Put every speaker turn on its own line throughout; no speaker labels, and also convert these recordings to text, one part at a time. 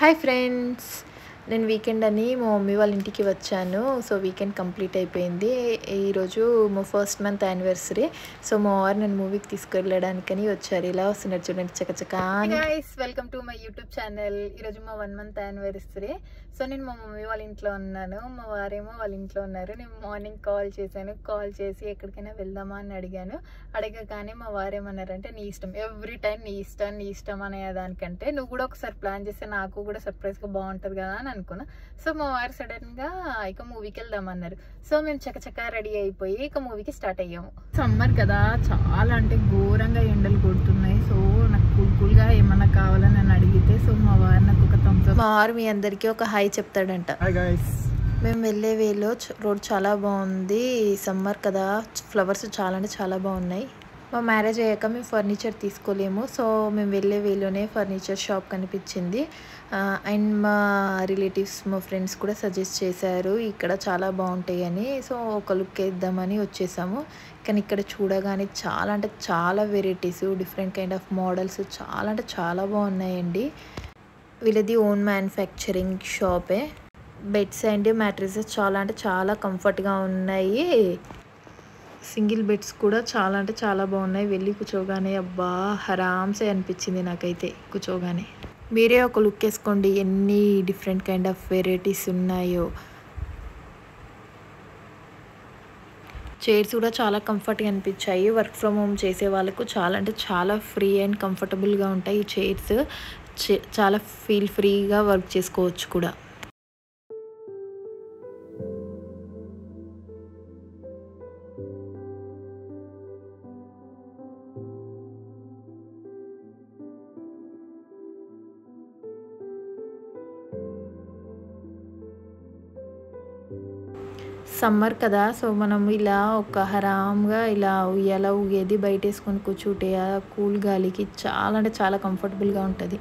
Hi friends, నేను weekend అని మా మమ్మీ వాళ్ళ ఇంటికి వచ్చాను. సో వీకెండ్ కంప్లీట్ అయిపోయింది. ఈరోజు మా ఫస్ట్ మంత్ యానివర్సరీ. సో మా వారు నన్ను మూవీకి తీసుకెళ్ళడానికని వచ్చారు. ఇలా వస్తున్నారు చూడండి చకచకా. Guys, welcome to my YouTube channel. ఈరోజు మా 1 మంత్ యానివర్సరీ. సో నేను మా మమ్మీ వాళ్ళ ఇంట్లో ఉన్నాను, మా వారేమో వాళ్ళ ఇంట్లో ఉన్నారు. నేను మార్నింగ్ కాల్ చేశాను. కాల్ చేసి ఎక్కడికైనా వెళ్దామా అని అడగగానే మా వారేమన్నారంటే, నీ ఇష్టం, ఎవ్రీ టైం నీ ఇష్టం అనే దానికంటే నువ్వు కూడా ఒకసారి ప్లాన్ చేస్తే నాకు కూడా సర్ప్రైజ్గా బాగుంటుంది కదా అని అనుకున్నా. సో మా వారు సడన్గా ఇక మూవీకి వెళ్దామన్నారు. సో మేము చకచకా రెడీ అయిపోయి ఇక మూవీకి స్టార్ట్ అయ్యాము. సమ్మర్ కదా, చాలా అంటే ఘోరంగా ఎండలు కొడుతున్నాయి. సో నాకు కూల్గా ఏమన్నా కావాలని నన్ను అడిగితే, సో మా వారు నాకు ఒక థమ్స్ అప్. మా వారు మీ అందరికీ ఒక హాయ్ చెప్తాడంట.
Hi guys.
మేము వెళ్ళే వేలో రోడ్ చాలా బాగుంది. సమ్మర్ కదా, ఫ్లవర్స్ చాలా అంటే చాలా బాగున్నాయి. మా మ్యారేజ్ అయ్యాక మేము ఫర్నిచర్ తీసుకోలేము. సో మేము వెళ్ళే వేలోనే ఫర్నిచర్ షాప్ కనిపించింది. అండ్ మా రిలేటివ్స్, మా ఫ్రెండ్స్ కూడా సజెస్ట్ చేశారు ఇక్కడ చాలా బాగుంటాయి అని. సో ఒక లుక్ వేద్దామని వచ్చేసాము. కానీ ఇక్కడ చూడగానే చాలా అంటే చాలా varieties, different kind of models చాలా అంటే చాలా బాగున్నాయండి. వీళ్ళది ఓన్ మ్యానుఫ్యాక్చరింగ్ షాపే. బెడ్స్ అండ్ మ్యాట్రెసెస్ చాలా అంటే చాలా కంఫర్ట్గా ఉన్నాయి. సింగిల్ బెడ్స్ కూడా చాలా అంటే చాలా బాగున్నాయి. వెళ్ళి కూర్చోగానే అబ్బా హరామ్సే అనిపించింది నాకైతే కూర్చోగానే. మీరే ఒక లుక్ వేసుకోండి ఎన్ని డిఫరెంట్ కైండ్ ఆఫ్ వెరైటీస్ ఉన్నాయో. చైర్స్ కూడా చాలా కంఫర్ట్గా అనిపించాయి. వర్క్ ఫ్రమ్ హోమ్ చేసే వాళ్ళకు చాలా అంటే చాలా ఫ్రీ అండ్ కంఫర్టబుల్గా ఉంటాయి ఈ చైర్స్. చాలా ఫీల్ ఫ్రీగా వర్క్ చేసుకోవచ్చు కూడా. సమ్మర్ కదా, సో మనం ఇలా ఒక హరామ్గా ఇలా ఉయ్యాల ఊగేది బయట వేసుకొని కూర్చుంటే ఆ కూల్ గాలికి చాలా అంటే చాలా కంఫర్టబుల్గా ఉంటుంది.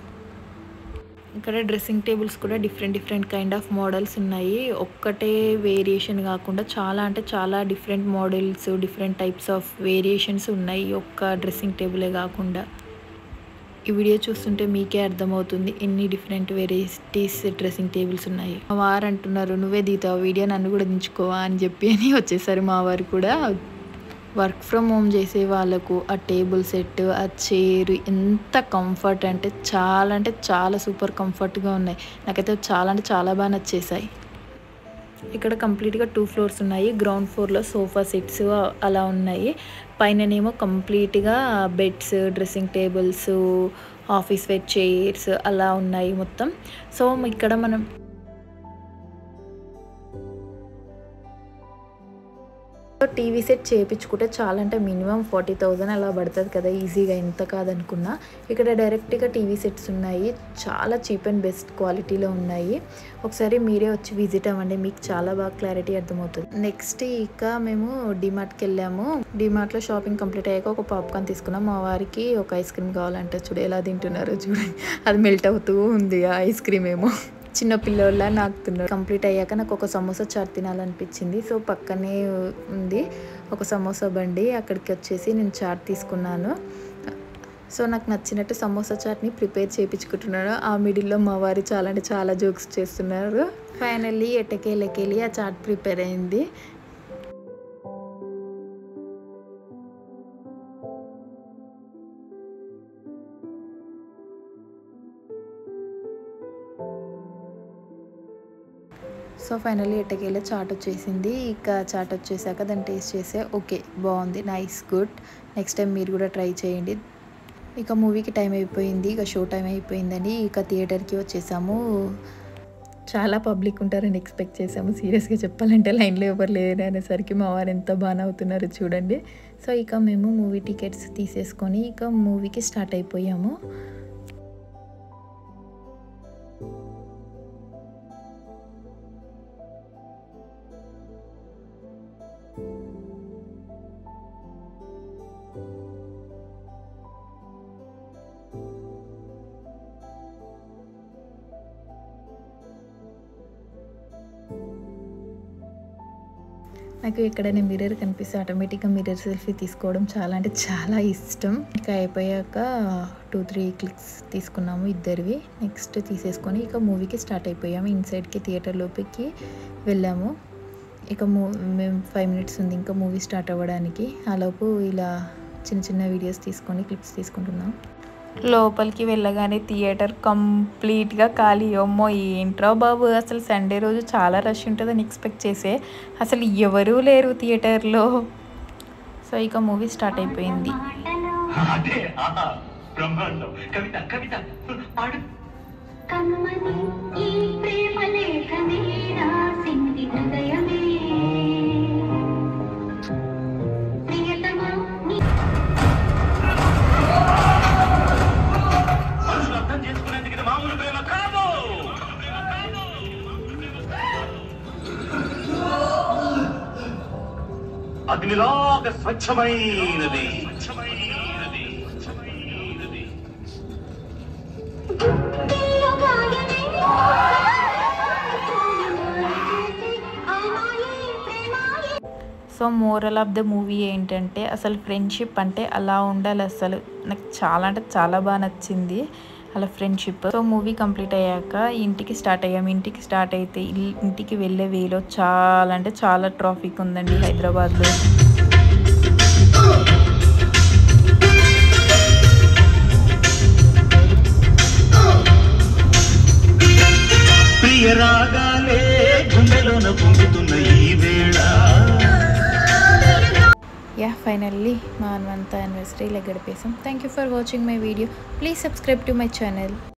ఇక్కడ డ్రెస్సింగ్ టేబుల్స్ కూడా డిఫరెంట్ కైండ్ ఆఫ్ మోడల్స్ ఉన్నాయి. ఒక్కటే వేరియేషన్ కాకుండా చాలా అంటే చాలా different models, different types of variations ఉన్నాయి ఒక్క డ్రెస్సింగ్ టేబులే కాకుండా. ఈ వీడియో చూస్తుంటే మీకే అర్థమవుతుంది ఎన్ని డిఫరెంట్ వెరైటీస్ డ్రెస్సింగ్ టేబుల్స్ ఉన్నాయి. మా వారు అంటున్నారు, నువ్వే దిగుతావు వీడియో, నన్ను కూడా దించుకోవా అని చెప్పి వచ్చేసారు మా వారు కూడా. వర్క్ ఫ్రమ్ హోమ్ చేసే వాళ్ళకు ఆ టేబుల్ సెట్, ఆ చైర్ ఎంత కంఫర్ట్ అంటే చాలా సూపర్ కంఫర్ట్గా ఉన్నాయి. నాకైతే చాలా అంటే చాలా బాగా నచ్చేసాయి. ఇక్కడ కంప్లీట్గా 2 ఫ్లోర్స్ ఉన్నాయి. గ్రౌండ్ ఫ్లోర్లో సోఫా సెట్స్ అలా ఉన్నాయి. పైననేమో కంప్లీట్గా beds, dressing tables, office wear chairs అలా ఉన్నాయి మొత్తం. సో ఇక్కడ మనం టీవీ సెట్ చేయించుకుంటే చాలా అంటే మినిమం 40,000 అలా పడుతుంది కదా ఈజీగా, ఎంత కాదనుకున్నా. ఇక్కడ డైరెక్ట్గా టీవీ సెట్స్ ఉన్నాయి. చాలా చీప్ అండ్ బెస్ట్ క్వాలిటీలో ఉన్నాయి. ఒకసారి మీరే వచ్చి విజిట్ అవ్వండి, మీకు చాలా బాగా క్లారిటీ అర్థమవుతుంది. నెక్స్ట్ ఇక మేము డిమార్ట్కి వెళ్ళాము. డిమార్ట్లో షాపింగ్ కంప్లీట్ అయ్యాక ఒక పాప్కార్న్ తీసుకున్నాం. మా వారికి ఒక ఐస్ క్రీమ్ కావాలంటే చూడు ఎలా తింటున్నారో చూడండి. అది మెల్ట్ అవుతూ ఉంది ఆ ఐస్ క్రీమ్ ఏమో. చిన్న పిల్లల నాకుతున్నారు. కంప్లీట్ అయ్యాక నాకు ఒక సమోసా చాట్ తినాలనిపించింది. సో పక్కనే ఉంది ఒక సమోసా బండి, అక్కడికి వచ్చేసి నేను చాట్ తీసుకున్నాను. సో నాకు నచ్చినట్టు సమోసా చాట్ని ప్రిపేర్ చేయించుకుంటున్నాను. ఆ మిడిల్లో మా వారు చాలా అంటే చాలా జోక్స్ చేస్తున్నారు. ఫైనల్లీ ఎట్టకేలకెళ్ళి ఆ చాట్ ప్రిపేర్ అయింది. సో ఫైనల్లీ ఎట్టకేళ్ళ చాట్ వచ్చేసింది. ఇక చాట్ వచ్చేసాక దాన్ని టేస్ట్ చేసే ఓకే బాగుంది, నైస్, గుడ్, నెక్స్ట్ టైం మీరు కూడా ట్రై చేయండి. ఇక మూవీకి టైం అయిపోయింది, ఇక షో టైం అయిపోయిందని ఇక థియేటర్కి వచ్చేసాము. చాలా పబ్లిక్ ఉంటారని ఎక్స్పెక్ట్ చేసాము. సీరియస్గా చెప్పాలంటే లైన్లో ఎవరు లేరు అనేసరికి మా వారు ఎంత బాగా అవుతున్నారు చూడండి. సో ఇక మేము మూవీ టికెట్స్ తీసేసుకొని ఇక మూవీకి స్టార్ట్ అయిపోయాము. నాకు ఎక్కడైనా మిర్రర్ కనిపిస్తే ఆటోమేటిక్గా మిర్రర్ సెల్ఫీ తీసుకోవడం చాలా అంటే చాలా ఇష్టం. ఇంకా అయిపోయాక 2-3 క్లిక్స్ తీసుకున్నాము ఇద్దరివి. నెక్స్ట్ తీసేసుకొని ఇక మూవీకి స్టార్ట్ అయిపోయాము. ఇన్సైడ్కి థియేటర్ లోపలికి వెళ్ళాము. ఇక మేము 5 మినిట్స్ ఉంది ఇంకా మూవీ స్టార్ట్ అవ్వడానికి. ఆలోపు ఇలా చిన్న చిన్న వీడియోస్ తీసుకొని క్లిప్స్ తీసుకుంటున్నాం. లోపలికి వెళ్ళగానే థియేటర్ కంప్లీట్గా ఖాళీ. అమ్మో ఏంట్రా బాబు, అసలు సండే రోజు చాలా రష్ ఉంటుందని ఎక్స్పెక్ట్ చేసే అసలు ఎవరూ లేరు థియేటర్లో. సో ఇక మూవీ స్టార్ట్ అయిపోయింది.
అగ్నిలాగా స్వచ్ఛమైనది.
So moral of the movie ఏంటంటే అసలు ఫ్రెండ్షిప్ అంటే అలా ఉండాలి. అసలు నాకు చాలా అంటే చాలా బాగా నచ్చింది అలా ఫ్రెండ్షిప్. సో మూవీ కంప్లీట్ అయ్యాక ఇంటికి స్టార్ట్ అయ్యాము. ఇంటికి స్టార్ట్ అయితే ఇంటికి వెళ్ళే వేలో చాలా అంటే చాలా ట్రాఫిక్ ఉందండి హైదరాబాద్లో.
ప్రియరాగాలే గుండెలోన పొంగుతున్న ఈ వేళ.
ఫైనల్లీ మా 1th anniversary ఇలా గడిపేసాం. Thank you for watching my video. Please subscribe to my channel.